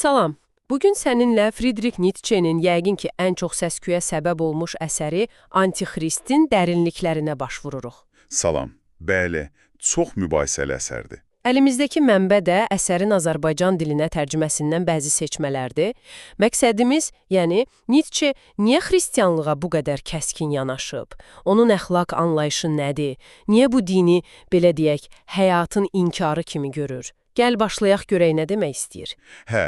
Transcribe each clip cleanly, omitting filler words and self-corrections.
Salam. Bugün səninlə Friedrich Nietzsche'nin yəqin ki, ən çox səs-küyə səbəb olmuş əsəri Antixristin dərinliklərinə baş vururuq. Salam. Bəli, çox mübahisəli əsərdir. Əlimizdəki mənbə də əsərin Azərbaycan dilinə tərcüməsindən bəzi seçmələrdir. Məqsədimiz, yəni Nietzsche niyə xristianlığa bu qədər kəskin yanaşıb? Onun əxlaq anlayışı nədir? Niyə bu dini, belə deyək, həyatın inkarı kimi görür? Gəl başlayaq görək nə demək istəyir. Hə,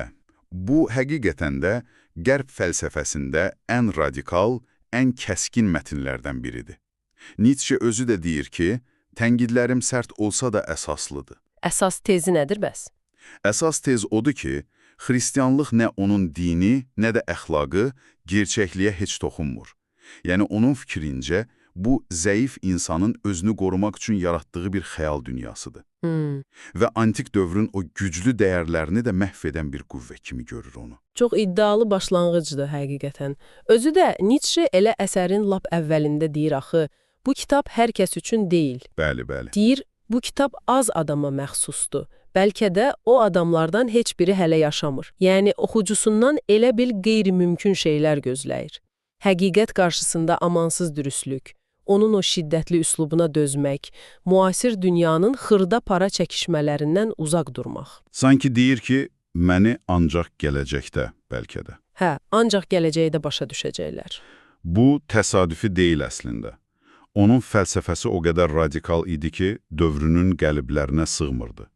bu həqiqətən də Qərb fəlsəfəsində ən radikal, ən kəskin mətnlərdən biridir. Nietzsche özü də deyir ki, tənqidlərim sərt olsa da əsaslıdır. Əsas tezi nədir bəs? Əsas tez odur ki, xristianlıq nə onun dini, nə də əxlaqı gerçəkliyə heç toxunmur. Yəni onun fikrincə, bu zəif insanın özünü qorumaq üçün yaratdığı bir xəyal dünyasıdır. Və antik dövrün o güclü dəyərlərini də məhv edən bir qüvvə kimi görür onu. Çox iddialı başlanğıcdır həqiqətən. Özü də Nietzsche elə əsərin lap əvvəlində deyir axı, bu kitab hər kəs üçün deyil. Bəli. Deyir, bu kitab az adama məxsusdur. Bəlkə də o adamlardan heç biri hələ yaşamır. Yəni, oxucusundan elə bil qeyri-mümkün şeylər gözləyir. Həqiqət qarşısında amansız dürüstlük, onun o şiddətli üslubuna dözmək, müasir dünyanın xırda para çəkişmələrindən uzaq durmaq. Sanki deyir ki, məni ancaq gələcəkdə, bəlkə də. Hə, ancaq gələcəkdə başa düşəcəklər. Bu təsadüfi deyil əslində. Onun fəlsəfəsi o qədər radikal idi ki, dövrünün qəliblərinə sığmırdı.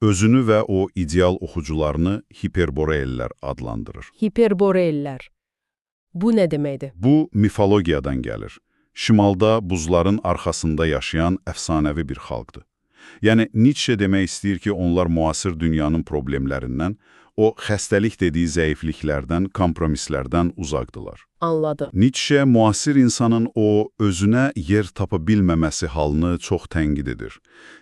Özünü və o ideal oxucularını hiperboreellər adlandırır. Hiperboreellər. Bu nə deməkdir? Bu, mifologiyadan gəlir. Şimalda buzların arxasında yaşayan əfsanəvi bir xalqdır. Yəni, Nietzsche demək istəyir ki, onlar müasir dünyanın problemlərindən, o xəstəlik dediyi zəifliklərdən, kompromislərdən uzaqdılar. Anladım. Nietzsche müasir insanın o özünə yer tapa bilməməsi halını çox tənqid edir.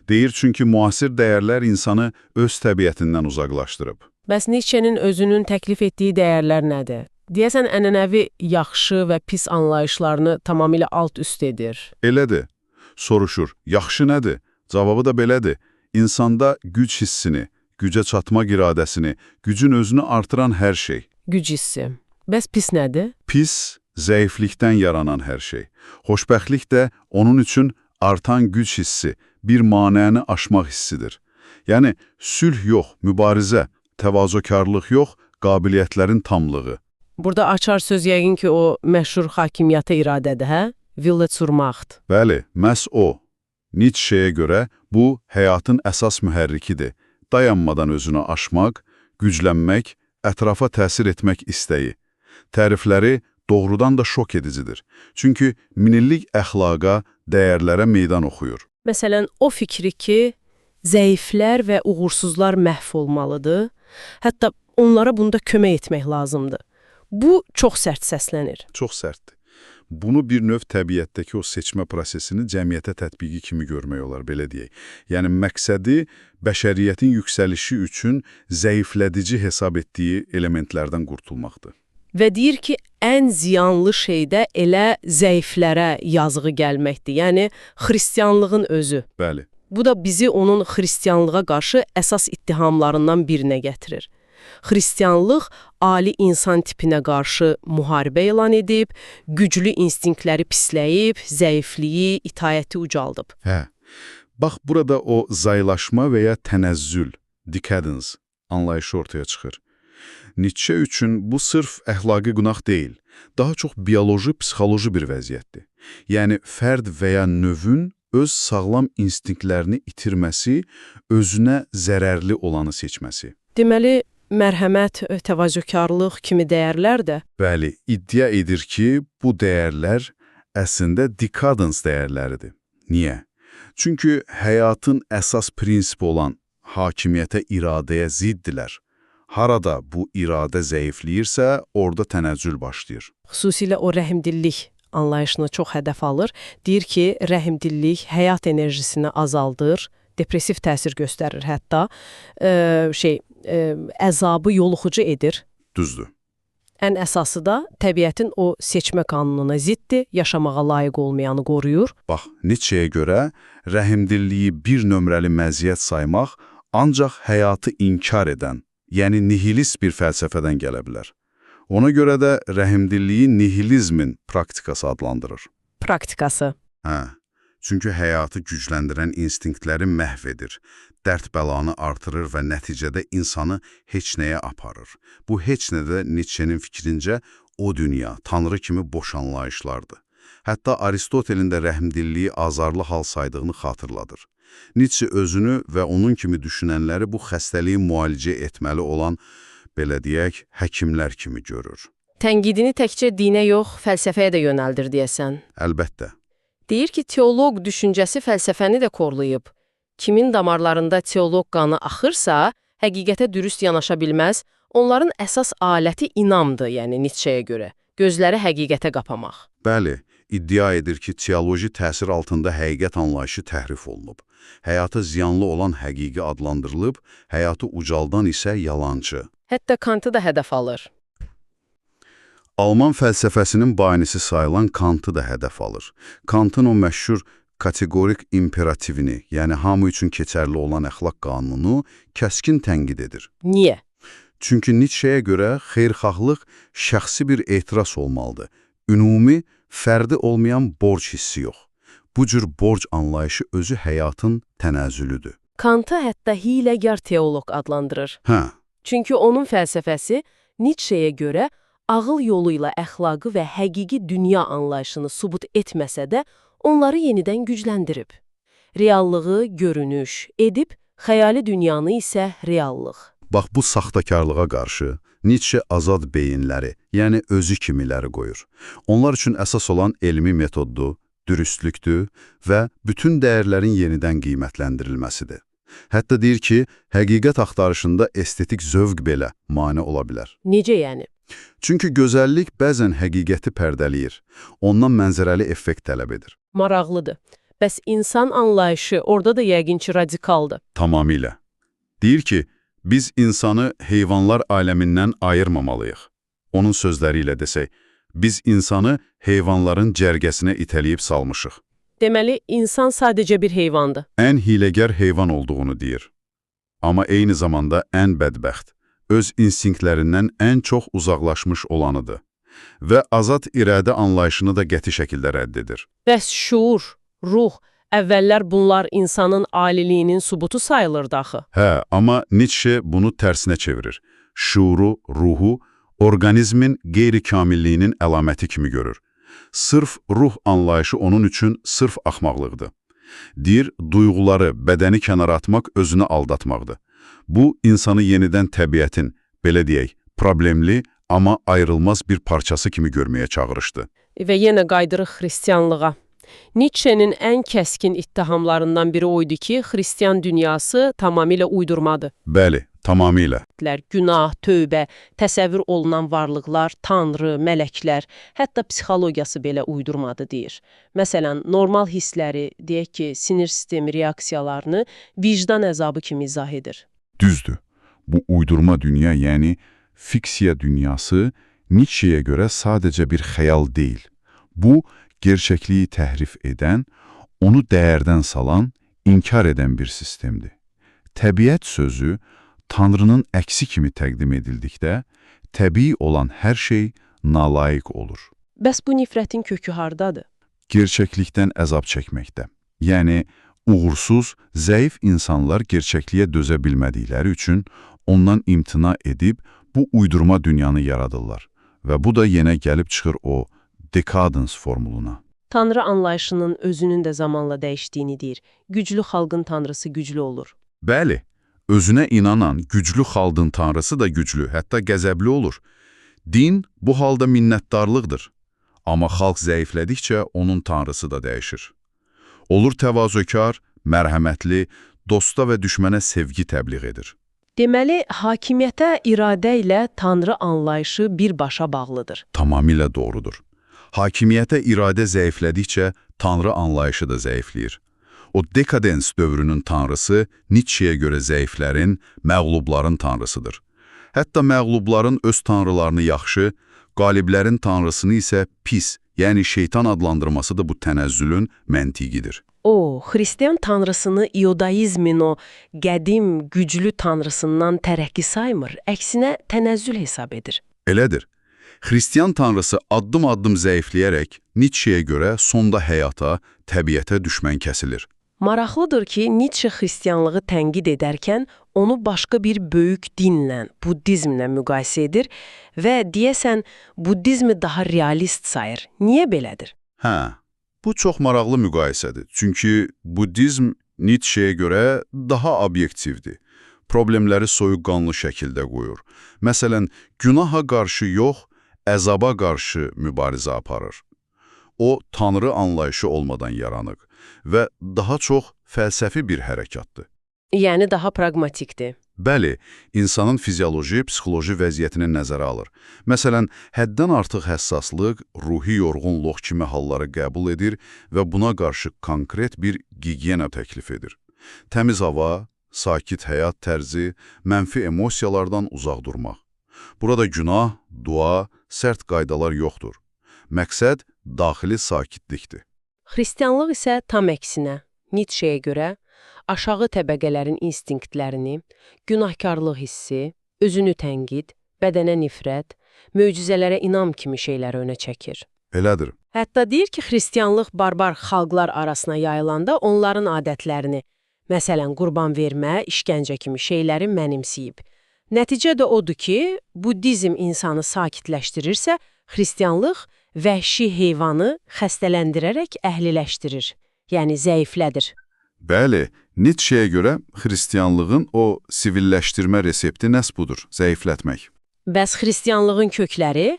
Deyir çünki müasir dəyərlər insanı öz təbiətindən uzaqlaşdırıb. Bəs Nietzsche'nin özünün təklif etdiyi dəyərlər nədir? Deyəsən, ənənəvi yaxşı və pis anlayışlarını tamamilə alt-üst edir. Elədir. Soruşur, yaxşı nədir? Cavabı da belədir. İnsanda güc hissini, gücə çatmaq iradəsini, gücün özünü artıran hər şey. Güc hissi. Bəs pis nədir? Pis, zəiflikdən yaranan hər şey. Xoşbəxtlik də onun üçün artan güc hissi, bir manəni aşmaq hissidir. Yəni, sülh yox, mübarizə, təvazökarlıq yox, qabiliyyətlərin tamlığı. Burada açar söz yəqin ki, o məşhur hakimiyyətə iradədir, hə? Wille zur Macht. Bəli, məhz o. Nietzsche'yə görə bu, həyatın əsas mühərrikidir. Dayanmadan özünü aşmaq, güclənmək, ətrafa təsir etmək istəyi. Tərifləri doğrudan da şok edicidir. Çünki minillik əxlaqa, dəyərlərə meydan oxuyur. Məsələn, o fikri ki, zəiflər və uğursuzlar məhv olmalıdır, hətta onlara bunda kömək etmək lazımdır. Bu, çox sərt səslənir. Çox sərtdir. Bunu bir növ təbiətdəki o seçmə prosesini cəmiyyətə tətbiqi kimi görmək olar, belə deyək. Yəni, məqsədi bəşəriyyətin yüksəlişi üçün zəiflədici hesab etdiyi elementlərdən qurtulmaqdır. Və deyir ki, ən ziyanlı şey də elə zəiflərə yazığı gəlməkdir, yəni xristianlığın özü. Bəli. Bu da bizi onun xristianlığa qarşı əsas ittihamlarından birinə gətirir. Xristianlıq ali insan tipinə qarşı müharibə elan edib, güclü instinktləri pisləyib, zəifliyi, itayəti ucaldıb. Hə, bax burada o zaylaşma və ya tənəzzül, decadence anlayışı ortaya çıxır. Nietzsche üçün bu sırf əxlaqi günah deyil, daha çox bioloji, psixoloji bir vəziyyətdir. Yəni, fərd və ya növün öz sağlam instinktlərini itirməsi, özünə zərərli olanı seçməsi. Deməli, mərhəmət, təvazökarlıq kimi dəyərlər də? Bəli, iddia edir ki, bu dəyərlər əslində decadence dəyərləridir. Niyə? Çünki həyatın əsas prinsipi olan hakimiyyətə, iradəyə ziddilər. Harada bu iradə zəifləyirsə, orada tənəzzül başlayır. Xüsusilə o rəhimdillik anlayışını çox hədəf alır. Deyir ki, rəhimdillik həyat enerjisini azaldır, depressiv təsir göstərir hətta, əzabı yoluxucu edir. Düzdür. Ən əsası da təbiətin o seçmə qanununa ziddir, yaşamağa layiq olmayanı qoruyur. Bax, Nietzsche'yə görə rəhimdilliyi bir nömrəli məziyyət saymaq ancaq həyatı inkar edən, yəni nihilist bir fəlsəfədən gələ bilər. Ona görə də rəhimdilliyi nihilizmin praktikası adlandırır. Praktikası. Hə, çünki həyatı gücləndirən instinktləri məhv edir, dərd-bəlanı artırır və nəticədə insanı heç nəyə aparır. Bu heç nədə Nietzsche'nin fikrincə o dünya, Tanrı kimi boş anlayışlardır. Hətta Aristotelin də rəhimdilliyi azarlı hal saydığını xatırladır. Nietzsche özünü və onun kimi düşünənləri bu xəstəliyi müalicə etməli olan, belə deyək, həkimlər kimi görür. Tənqidini təkcə dinə yox, fəlsəfəyə də yönəldir deyəsən. Əlbəttə. Deyir ki, teoloq düşüncəsi fəlsəfəni də korlayıb. Kimin damarlarında teoloq qanı axırsa, həqiqətə dürüst yanaşa bilməz, onların əsas aləti inamdır, yəni Nietzsche'yə görə. Gözləri həqiqətə qapamaq. Bəli, iddia edir ki, teoloji təsir altında həqiqət anlayışı təhrif olunub. Həyata ziyanlı olan həqiqi adlandırılıb, həyatı ucaldan isə yalancı. Hətta Kantı da hədəf alır. Alman fəlsəfəsinin banisi sayılan Kantı da hədəf alır. Kantın o məşhur kategorik imperativini, yəni hamı üçün keçərli olan əxlaq qanunu kəskin tənqid edir. Niyə? Çünki Nietzsche'yə görə xeyirxahlıq şəxsi bir etiraz olmalıdır. Ümumi, fərdi olmayan borc hissi yox. Bu cür borc anlayışı özü həyatın tənəzzülüdür. Kantı hətta hiləgər teoloq adlandırır. Hə, Çünki onun fəlsəfəsi Nietzsche'yə görə ağıl yolu ilə əxlaqı və həqiqi dünya anlayışını sübut etməsə də, onları yenidən gücləndirib. Reallığı görünüş edib, xəyali dünyanı isə reallıq. bax bu saxtakarlığa qarşı Nietzsche azad beyinləri, yəni özü kimiləri qoyur. Onlar üçün əsas olan elmi metoddur, dürüstlükdür və bütün dəyərlərin yenidən qiymətləndirilməsidir. Hətta deyir ki, həqiqət axtarışında estetik zövq belə mane ola bilər. Necə yəni? Çünki gözəllik bəzən həqiqəti pərdələyir, ondan mənzərəli effekt tələb edir. Maraqlıdır. Bəs insan anlayışı orada da yəqin ki radikaldır. Tamamilə. Deyir ki, biz insanı heyvanlar aləmindən ayırmamalıyıq. Onun sözləri ilə desək, biz insanı heyvanların cərgəsinə itələyib salmışıq. Deməli, insan sadəcə bir heyvandır. Ən hiləgər heyvan olduğunu deyir. Amma eyni zamanda ən bədbəxt, öz instinktlərindən ən çox uzaqlaşmış olanıdır. Və azad iradə anlayışını da qəti şəkildə rədd edir. Bəs şuur, ruh, əvvəllər bunlar insanın aliliyinin sübutu sayılırdı axı. Hə, amma Nietzsche bunu tərsinə çevirir. Şuuru, ruhu, orqanizmin qeyri-kamilliyinin əlaməti kimi görür. Sırf ruh anlayışı onun üçün sırf axmaqlıqdır. Deyir, duyğuları, bədəni kənara atmaq özünü aldatmaqdır. Bu, insanı yenidən təbiətin, belə deyək, problemli, amma ayrılmaz bir parçası kimi görməyə çağırışdı. Və yenə qaydırıq xristianlığa. Nietzsche'nin ən kəskin ittihamlarından biri oydu ki, xristian dünyası tamamilə uydurmadır. Bəli, tamamilə. Günah, tövbə, təsəvvür olunan varlıqlar, tanrı, mələklər, hətta psixologiyası belə uydurmadı deyir. Məsələn, normal hissləri, deyək ki, sinir sistemi reaksiyalarını vicdan əzabı kimi izah edir. Düzdür. Bu uydurma dünya, yəni fiksiya dünyası Nietzsche'yə görə sadəcə bir xəyal deyil. Bu, gerçəkliyi təhrif edən, onu dəyərdən salan, inkar edən bir sistemdir. Təbiət sözü Tanrının əksi kimi təqdim edildikdə, təbii olan hər şey nalayiq olur. Bəs bu nifrətin kökü hardadır? Gerçəklikdən əzab çəkməkdə. Yəni, uğursuz, zəif insanlar gerçəkliyə dözə bilmədikləri üçün ondan imtina edib bu uydurma dünyanı yaradırlar. Və bu da yenə gəlib çıxır o decadence formuluna. Tanrı anlayışının özünün də zamanla dəyişdiyini deyir. Güclü xalqın tanrısı güclü olur. Bəli, özünə inanan güclü xalqın tanrısı da güclü, hətta qəzəbli olur. Din bu halda minnətdarlıqdır. Amma xalq zəiflədikcə onun tanrısı da dəyişir. Olur təvazökar, mərhəmətli, dosta və düşmənə sevgi təbliğ edir. Deməli, hakimiyyətə iradə ilə tanrı anlayışı birbaşa bağlıdır. Tamamilə doğrudur. Hakimiyyətə iradə zəiflədikcə tanrı anlayışı da zəifləyir. O dekadens dövrünün tanrısı Nietzsche'yə görə zəiflərin, məğlubların tanrısıdır. Hətta məğlubların öz tanrılarını yaxşı, qaliblərin tanrısını isə pis, yəni şeytan adlandırması da bu tənəzzülün məntiqidir. O, xristian tanrısını iudaizmin o qədim, güclü tanrısından tərəqqi saymır, əksinə tənəzzül hesab edir. Elədir. Xristian tanrısı addım-addım zəifləyərək Nietzscheyə görə sonda həyata, təbiətə düşmən kəsilir. Maraqlıdır ki, Nietzsche xristianlığı tənqid edərkən onu başqa bir böyük dinlə, buddizmlə müqayisə edir və deyəsən buddizmi daha realist sayır. Niyə belədir? Hə, bu çox maraqlı müqayisədir. Çünki buddizm Nietzscheyə görə daha obyektivdir. Problemləri soyuqqanlı şəkildə qoyur. Məsələn, günaha qarşı yox, əzaba qarşı mübarizə aparır. O, tanrı anlayışı olmadan yaranır və daha çox fəlsəfi bir hərəkatdır. Yəni daha praqmatikdir. Bəli, insanın fizioloji, psixoloji vəziyyətini nəzərə alır. Məsələn, həddən artıq həssaslıq, ruhi yorğunluq kimi halları qəbul edir və buna qarşı konkret bir gigiyena təklif edir. Təmiz hava, sakit həyat tərzi, mənfi emosiyalardan uzaq durmaq. Burada günah, dua, sərt qaydalar yoxdur. Məqsəd daxili sakitlikdir. Xristianlıq isə tam əksinə, Nietzscheyə görə aşağı təbəqələrin instinktlərini, günahkarlıq hissi, özünü tənqid, bədənə nifrət, möcüzələrə inam kimi şeyləri önə çəkir. Elədir. Hətta deyir ki, xristianlıq barbar xalqlar arasına yayılanda onların adətlərini, məsələn, qurban vermə, işgəncə kimi şeyləri mənimsəyib. Nəticə də odur ki, buddizm insanı sakitləşdirirsə, xristianlıq vəhşi heyvanı xəstələndirərək əhliləşdirir, yəni zəiflədir. Bəli, Nietzscheyə görə xristianlığın o sivilləşdirmə resepti nəs budur, zəiflətmək. Bəs xristianlığın kökləri?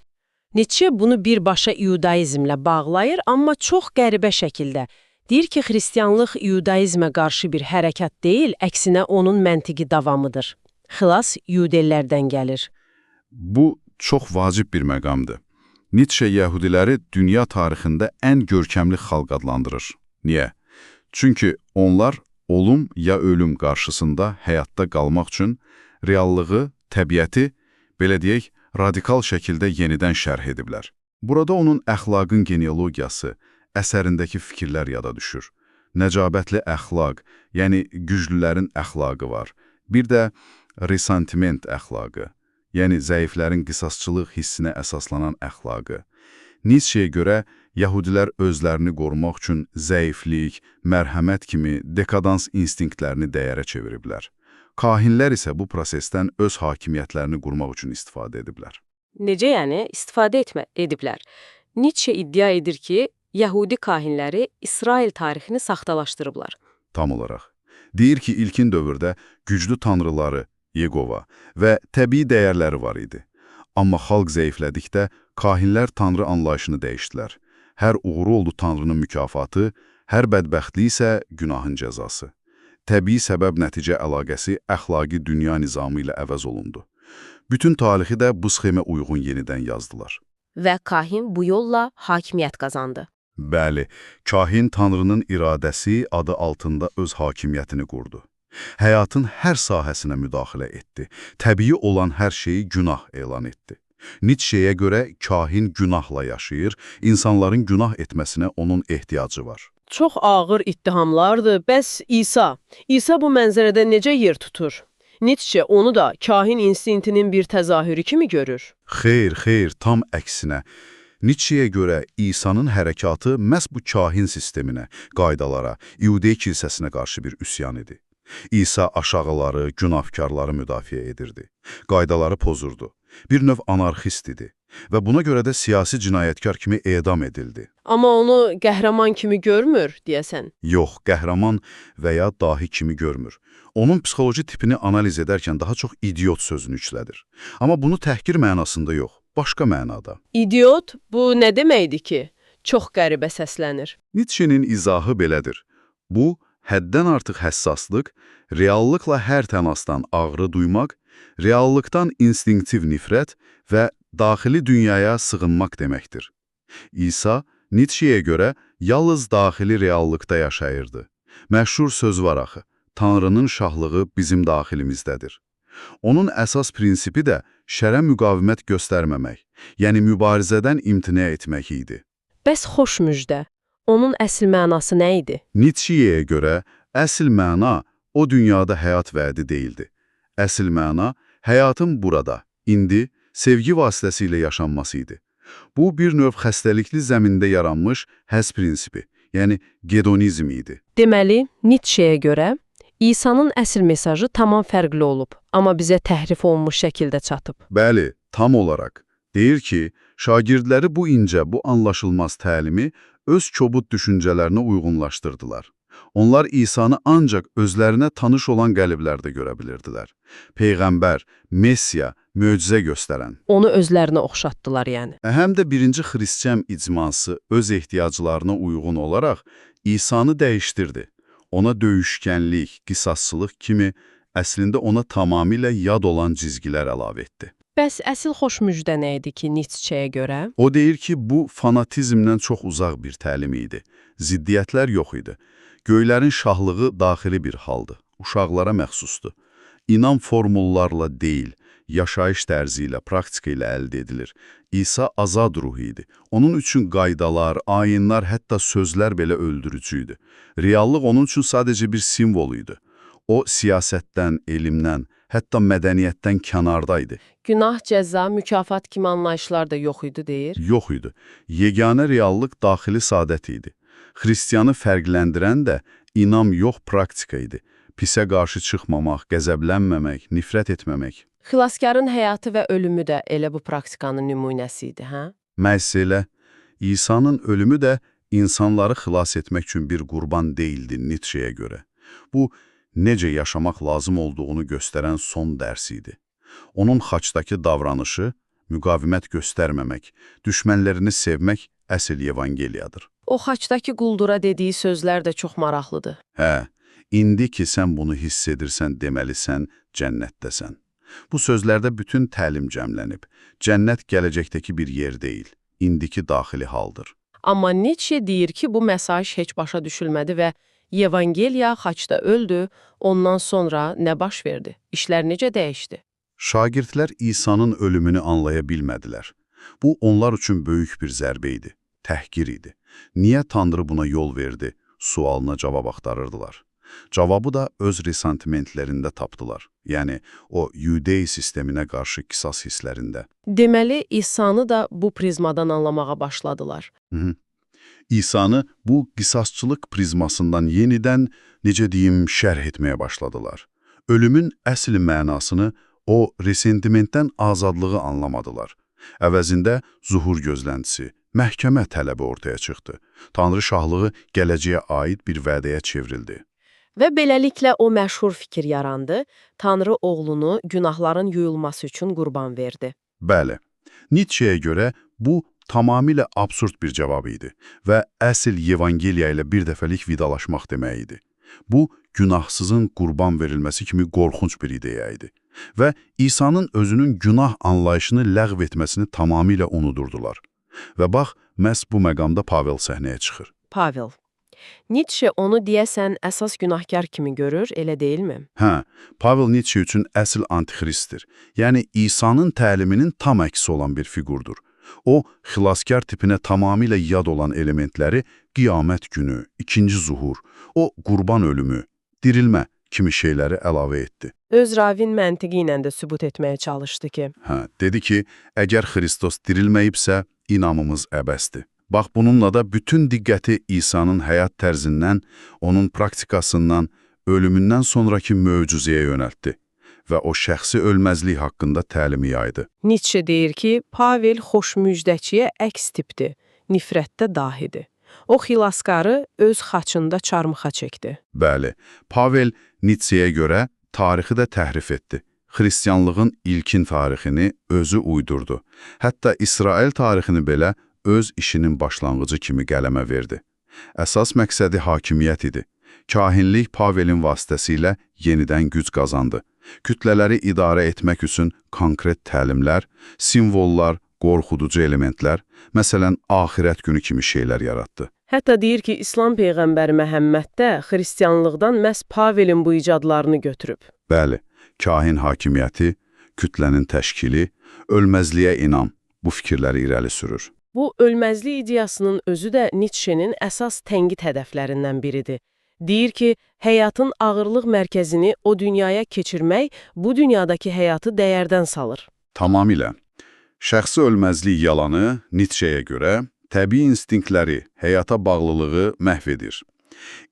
Nietzsche bunu birbaşa iudaizmlə bağlayır, amma çox qəribə şəkildə. Deyir ki, xristianlıq iudaizmə qarşı bir hərəkat deyil, əksinə onun məntiqi davamıdır. Xilas iudellərdən gəlir. Bu çox vacib bir məqamdır. Nietzsche yəhudiləri dünya tarixində ən görkəmli xalq adlandırır. Niyə? Çünki onlar olum ya ölüm qarşısında həyatda qalmaq üçün reallığı, təbiəti, belə deyək, radikal şəkildə yenidən şərh ediblər. Burada onun əxlaqın genealogiyası, əsərindəki fikirlər yada düşür. Nəcabətli əxlaq, yəni güclülərin əxlaqı var. Bir də resentiment əxlaqı, yəni zəiflərin qisasçılıq hissinə əsaslanan əxlaqı. Nietzscheyə görə yəhudilər özlərini qorumaq üçün zəiflik, mərhəmət kimi dekadans instinktlərini dəyərə çeviriblər. Kahinlər isə bu prosesdən öz hakimiyyətlərini qurmaq üçün istifadə ediblər. Necə yəni istifadə ediblər? Nietzsche iddia edir ki, Yəhudi kahinləri İsrail tarixini saxtalaşdırıblar. Tam olaraq. Deyir ki, ilkin dövrdə güclü tanrıları, Yegova və təbii dəyərləri var idi. Amma xalq zəiflədikdə kahinlər tanrı anlayışını dəyişdilər. Hər uğuru oldu tanrının mükafatı, hər bədbəxtlik isə günahın cəzası. Təbii səbəb-nəticə əlaqəsi əxlaqi dünya nizamı ilə əvəz olundu. Bütün tarixi də bu sxemə uyğun yenidən yazdılar. Və kahin bu yolla hakimiyyət qazandı. Bəli, kahin tanrının iradəsi adı altında öz hakimiyyətini qurdu. Həyatın hər sahəsinə müdaxilə etdi. Təbii olan hər şeyi günah elan etdi. Nietzscheyə görə kahin günahla yaşayır, insanların günah etməsinə onun ehtiyacı var. Çox ağır ittihamlardır. Bəs İsa? İsa bu mənzərədə necə yer tutur? Nietzsche onu da kahin instinktinin bir təzahürü kimi görür. Xeyr, tam əksinə. Nietzscheyə görə İsa'nın hərəkatı məhz bu kahin sisteminə, qaydalara, İudey kilsəsinə qarşı bir üsyan idi. İsa aşağıları, günahkarları müdafiə edirdi. Qaydaları pozurdu. Bir növ anarxist idi və buna görə də siyasi cinayətkar kimi edam edildi. Amma onu qəhrəman kimi görmür, deyəsən. Yox, qəhrəman və ya dahi kimi görmür. Onun psixoloji tipini analiz edərkən daha çox idiot sözünü işlədir. Amma bunu təhqir mənasında yox, başqa mənada. İdiot, bu nə deməkdir ki? Çox qəribə səslənir. Nietzsche'nin izahı belədir. Bu, həddən artıq həssaslıq, reallıqla hər təmasdan ağrı duymaq, reallıqdan instinktiv nifrət və daxili dünyaya sığınmaq deməkdir. İsa, Nietzscheyə görə yalnız daxili reallıqda yaşayırdı. Məşhur söz var axı, Tanrının şahlığı bizim daxilimizdədir. Onun əsas prinsipi də şərə müqavimət göstərməmək, yəni mübarizədən imtina etmək idi. Bəs xoş müjdə. Onun əsl mənası nə idi? Nietzsche'yə görə əsl məna o dünyada həyat vədi deyildi. Əsl məna həyatın burada, indi, sevgi vasitəsilə yaşanması idi. Bu bir növ xəstəlikli zəmində yaranmış həss prinsipi, yəni gedonizm idi. Deməli, Nietzscheyə görə İsa'nın əsl mesajı tamam fərqli olub, amma bizə təhrif olunmuş şəkildə çatıb. Bəli, tam olaraq. Deyir ki, şagirdləri bu incə, bu anlaşılmaz təlimi öz kobud düşüncələrinə uyğunlaşdırdılar. Onlar İsa'nı ancaq özlərinə tanış olan qəliblərdə görə bilirdilər. Peyğəmbər, Messiya, möcüzə göstərən. Onu özlərinə oxşatdılar yəni. Həm də birinci xristian icması öz ehtiyaclarına uyğun olaraq İsa'nı dəyişdirdi. Ona döyüşkənlik, qisasçılıq kimi əslində ona tamamilə yad olan cizgilər əlavə etdi. Bəs əsl xoş müjdə nə idi ki, Nietzscheyə görə? O deyir ki, bu fanatizmdən çox uzaq bir təlim idi. Ziddiyyətlər yox idi. Göylərin şahlığı daxili bir haldı, uşaqlara məxsusdur. İnam formullarla deyil, yaşayış tərzi ilə, praktika ilə əldə edilir. İsa azad ruhu idi. Onun üçün qaydalar, ayinlər, hətta sözlər belə öldürücü idi. Reallıq onun üçün sadəcə bir simvol idi. O, siyasətdən, elmdən, hətta mədəniyyətdən kənardaydı. Günah, cəza, mükafat kimi anlayışlar da yox idi, deyir. Yox idi. Yeganə reallıq daxili sadət idi. Xristiyanı fərqləndirən də inam yox, praktika idi. Pisə qarşı çıxmamaq, qəzəblənməmək, nifrət etməmək. Xilaskarın həyatı və ölümü də elə bu praktikanın nümunəsi idi, hə? Məhz elə, İsa'nın ölümü də insanları xilas etmək üçün bir qurban deyildi Nietzscheyə görə. Bu, necə yaşamaq lazım olduğunu göstərən son dərs idi. Onun xaçdakı davranışı, müqavimət göstərməmək, düşmənlərini sevmək əsl evangeliyadır. O xaçdakı quldura dediyi sözlər də çox maraqlıdır. Hə, indi ki sən bunu hiss edirsən, deməlisən, cənnətdəsən. Bu sözlərdə bütün təlim cəmlənib. Cənnət gələcəkdəki bir yer deyil, indiki daxili haldır. Amma Nietzsche deyir ki, bu mesaj heç başa düşülmədi və Evangeliya xaçda öldü, ondan sonra nə baş verdi? İşlər necə dəyişdi? Şagirdlər İsa'nın ölümünü anlaya bilmədilər. Bu, onlar üçün böyük bir zərbə idi, təhqir idi. Niyə Tanrı buna yol verdi? Sualına cavab axtarırdılar. Cavabı da öz resentimentlərində tapdılar. Yəni, o Yudey sisteminə qarşı qisas hisslərində. Deməli, İsa'nı da bu prizmadan anlamağa başladılar. İsa'nı bu qisasçılıq prizmasından yenidən, necə deyim, şərh etməyə başladılar. Ölümün əsl mənasını, o resentimentdən azadlığı anlamadılar. Əvəzində zuhur gözləntisi, məhkəmə tələbi ortaya çıxdı. Tanrı şahlığı gələcəyə aid bir vədəyə çevrildi. Və beləliklə o məşhur fikir yarandı, Tanrı oğlunu günahların yuyulması üçün qurban verdi. Bəli, Nietzscheyə görə bu tamamilə absurd bir cavab idi və əsl Evangeliya ilə bir dəfəlik vidalaşmaq demək idi. Bu, günahsızın qurban verilməsi kimi qorxunc bir ideya idi və İsa'nın özünün günah anlayışını ləğv etməsini tamamilə unudurdular. Və bax, məhz bu məqamda Pavel səhnəyə çıxır. Pavel. Nietzsche onu deyəsən əsas günahkar kimi görür, elə deyilmi? Hə, Pavel Nietzsche üçün əsl antixristdir. Yəni, İsa'nın təliminin tam əksi olan bir figurdur. O, xilaskar tipinə tamamilə yad olan elementləri qiyamət günü, ikinci zuhur, o qurban ölümü, dirilmə kimi şeyləri əlavə etdi. Öz ravin məntiqi ilə də sübut etməyə çalışdı ki. Hə, dedi ki, əgər Xristos dirilməyibsə, inamımız əbəsdir. Bax, bununla da bütün diqqəti İsa'nın həyat tərzindən, onun praktikasından, ölümündən sonraki möcüzəyə yönəltdi və o şəxsi ölməzlik haqqında təlimi yaydı. Nietzsche deyir ki, Pavel xoş müjdəçiyə əks tipdir, nifrətdə dahidir. O xilaskarı öz xaçında çarmıxa çəkdi. Bəli, Pavel Nietzscheyə görə tarixi də təhrif etdi. Xristianlığın ilkin tarixini özü uydurdu. Hətta İsrail tarixini belə öz işinin başlanğıcı kimi qələmə verdi. Əsas məqsədi hakimiyyət idi. Kahinlik Pavelin vasitəsilə yenidən güc qazandı. Kütlələri idarə etmək üçün konkret təlimlər, simvollar, qorxuducu elementlər, məsələn, axirət günü kimi şeylər yaratdı. Hətta deyir ki, İslam Peyğəmbəri Məhəmməd də xristianlıqdan məhz Pavelin bu icadlarını götürüb. Bəli, kahin hakimiyyəti, kütlənin təşkili, ölməzliyə inam bu fikirləri irəli sürür. Bu ölməzlik ideyasının özü də Nietzschenin əsas tənqid hədəflərindən biridir. Deyir ki, həyatın ağırlıq mərkəzini o dünyaya keçirmək bu dünyadakı həyatı dəyərdən salır. Tamamilə. Şəxsi ölməzlik yalanı Nietzscheyə görə təbii instinktləri, həyata bağlılığı məhv edir.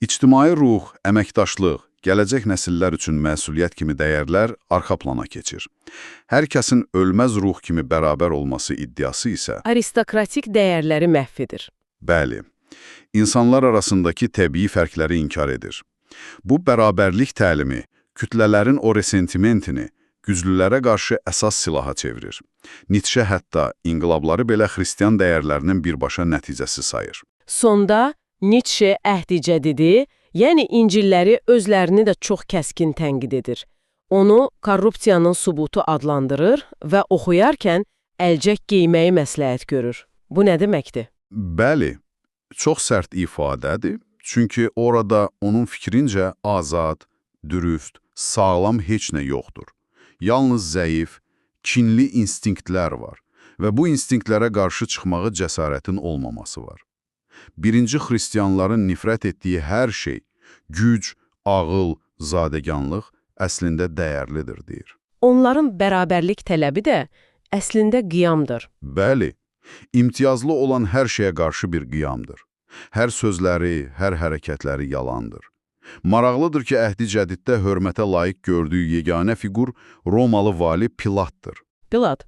İctimai ruh, əməkdaşlıq, gələcək nəsillər üçün məsuliyyət kimi dəyərlər arxa plana keçir. Hər kəsin ölməz ruh kimi bərabər olması iddiası isə, Aristokratik dəyərləri məhv edir. bəli, insanlar arasındakı təbii fərqləri inkar edir. Bu bərabərlik təlimi kütlələrin o resentimentini güclülərə qarşı əsas silaha çevirir. Nietzsche hətta inqilabları belə xristian dəyərlərinin birbaşa nəticəsi sayır. Sonda Nietzsche əhdi cədidi, yəni İncilləri özlərini də çox kəskin tənqid edir. Onu korrupsiyanın sübutu adlandırır və oxuyarkən əlcək geyməyi məsləhət görür. Bu nə deməkdir? Bəli, çox sərt ifadədir, çünki orada onun fikrincə azad, dürüst, sağlam heç nə yoxdur. Yalnız zəif, kinli instinktlər var və bu instinktlərə qarşı çıxmağı cəsarətin olmaması var. Birinci xristianların nifrət etdiyi hər şey, güc, ağıl, zadəganlıq əslində dəyərlidir, deyir. Onların bərabərlik tələbi də əslində qiyamdır. Bəli, imtiyazlı olan hər şeyə qarşı bir qiyamdır. Hər sözləri, hər hərəkətləri yalandır. Maraqlıdır ki, əhdi cədiddə hörmətə layiq gördüyü yeganə fiqur Romalı vali Pilatdır. Pilat,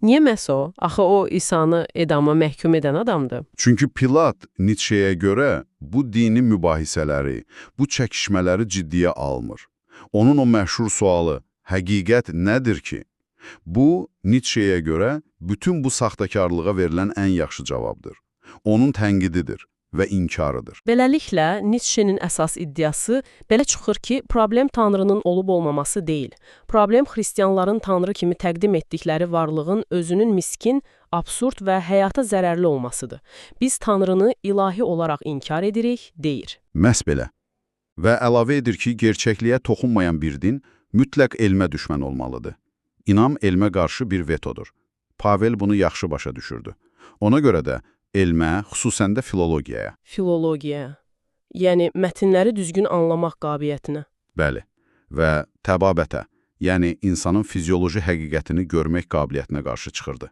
niyə məhz o? Axı o İsanı edama məhkum edən adamdır. Çünki Pilat Nietzscheyə görə bu dini mübahisələri, bu çəkişmələri ciddiyə almır. Onun o məşhur sualı, həqiqət nədir ki? Bu, Nietzscheyə görə bütün bu saxtakarlığa verilən ən yaxşı cavabdır. Onun tənqididir və inkarıdır. Beləliklə, Nietzschenin əsas iddiası belə çıxır ki, problem Tanrının olub-olmaması deyil. Problem xristianların Tanrı kimi təqdim etdikləri varlığın özünün miskin, absurd və həyata zərərli olmasıdır. Biz Tanrını ilahi olaraq inkar edirik, deyir. Məhz belə. Və əlavə edir ki, gerçəkliyə toxunmayan bir din mütləq elmə düşmən olmalıdır. İnam elmə qarşı bir vetodur. Pavel bunu yaxşı başa düşürdü. Ona görə də elmə, xüsusən də filologiyaya. Filologiya, yəni mətnləri düzgün anlamaq qabiliyyətinə. Bəli. Və təbabətə, yəni insanın fizioloji həqiqətini görmək qabiliyyətinə qarşı çıxırdı.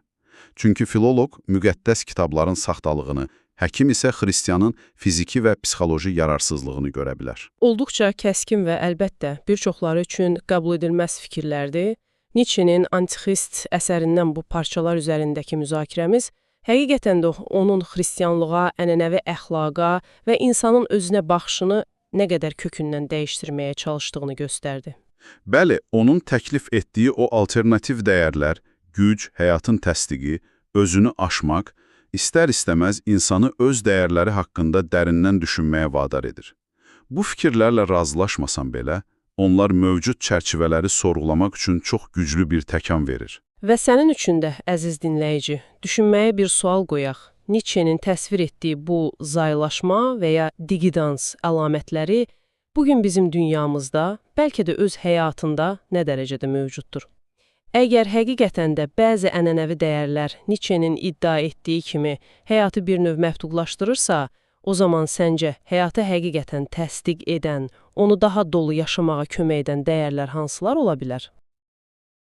Çünki filoloq müqəddəs kitabların saxtalığını, həkim isə xristianın fiziki və psixoloji yararsızlığını görə bilər. Olduqca kəskin və əlbəttə bir çoxları üçün qəbul edilməz fikirlərdir. Nietzschenin Antixrist əsərindən bu parçalar üzərindəki müzakirəmiz həqiqətən də onun xristianlığa, ənənəvi əxlaqa və insanın özünə baxışını nə qədər kökündən dəyişdirməyə çalışdığını göstərdi. Bəli, onun təklif etdiyi o alternativ dəyərlər, güc, həyatın təsdiqi, özünü aşmaq, istər-istəməz insanı öz dəyərləri haqqında dərindən düşünməyə vadar edir. Bu fikirlərlə razılaşmasan belə, onlar mövcud çərçivələri sorğulamaq üçün çox güclü bir təkan verir. Və sənin üçün də, əziz dinləyici, düşünməyə bir sual qoyaq. Nietzschenin təsvir etdiyi bu zaylaşma və ya digidans əlamətləri bugün bizim dünyamızda, bəlkə də öz həyatında nə dərəcədə mövcuddur? Əgər həqiqətən də bəzi ənənəvi dəyərlər Nietzschenin iddia etdiyi kimi həyatı bir növ məhdudlaşdırırsa, o zaman səncə həyatı həqiqətən təsdiq edən, onu daha dolu yaşamağa kömək edən dəyərlər hansılar ola bilər?